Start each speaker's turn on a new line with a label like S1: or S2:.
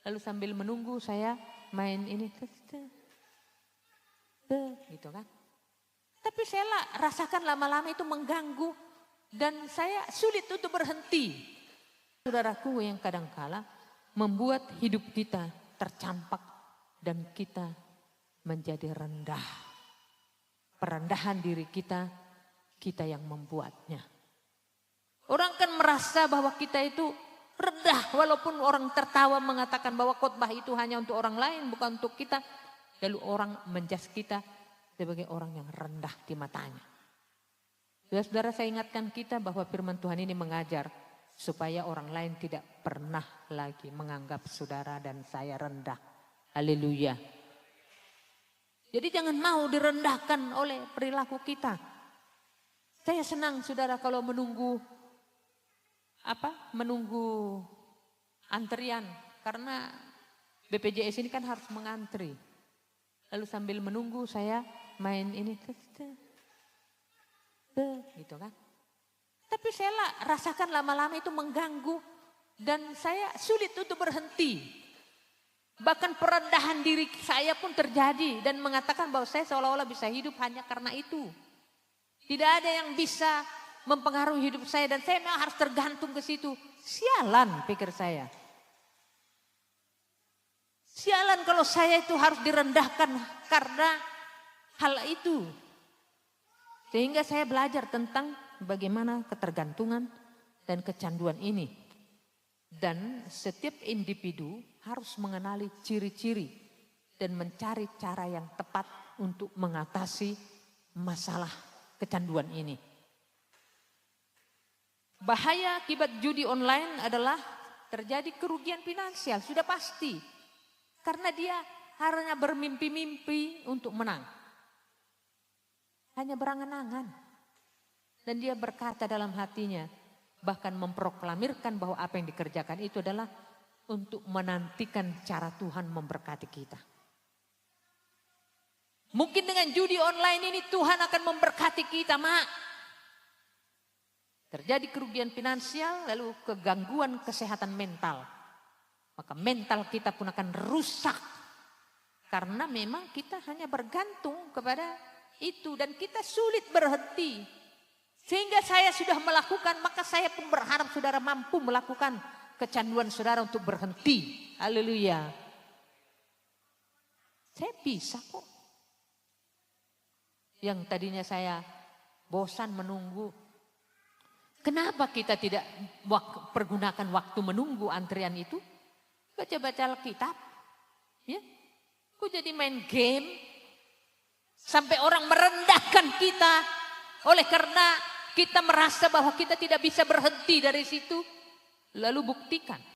S1: Lalu sambil menunggu saya main ini. Gitu kan. Tapi saya rasakan lama-lama itu mengganggu. Dan saya sulit untuk berhenti. Saudaraku, yang kadangkala membuat hidup kita tercampak. Dan kita menjadi rendah. Perendahan diri kita, kita yang membuatnya. Orang kan merasa bahwa kita itu rendah, walaupun orang tertawa mengatakan bahwa khotbah itu hanya untuk orang lain, bukan untuk kita. Lalu orang menjudge kita sebagai orang yang rendah di matanya. Saudara-saudara, saya ingatkan kita bahwa firman Tuhan ini mengajar supaya orang lain tidak pernah lagi menganggap saudara dan saya rendah. Haleluya. Jadi jangan mau direndahkan oleh perilaku kita. Saya senang saudara kalau menunggu antrian, karena BPJS ini kan harus mengantri. Lalu sambil menunggu saya main ini gitu kan. Tapi saya rasakan lama-lama itu mengganggu dan saya sulit untuk berhenti. Bahkan perendahan diri saya pun terjadi dan mengatakan bahwa saya seolah-olah bisa hidup hanya karena itu. Tidak ada yang bisa mempengaruhi hidup saya dan saya memang harus tergantung ke situ. Sialan, pikir saya. Sialan kalau saya itu harus direndahkan karena hal itu. Sehingga saya belajar tentang bagaimana ketergantungan dan kecanduan ini. Dan setiap individu harus mengenali ciri-ciri dan mencari cara yang tepat untuk mengatasi masalah kecanduan ini. Bahaya akibat judi online adalah terjadi kerugian finansial, sudah pasti. Karena dia hanya bermimpi-mimpi untuk menang. Hanya berangan-angan. Dan dia berkata dalam hatinya, bahkan memproklamirkan bahwa apa yang dikerjakan itu adalah untuk menantikan cara Tuhan memberkati kita. Mungkin dengan judi online ini Tuhan akan memberkati kita, Mak. Terjadi kerugian finansial, lalu kegangguan kesehatan mental. Maka mental kita pun akan rusak. Karena memang kita hanya bergantung kepada itu dan kita sulit berhenti. Sehingga saya sudah melakukan, maka saya pun berharap saudara mampu melakukan kecanduan saudara untuk berhenti. Haleluya. Saya bisa kok. Yang tadinya saya bosan menunggu. Kenapa kita tidak pergunakan waktu menunggu antrian itu? Baca-baca Alkitab. Ya. Kok jadi main game? Sampai orang merendahkan kita. Oleh karena kita merasa bahwa kita tidak bisa berhenti dari situ. Lalu buktikan.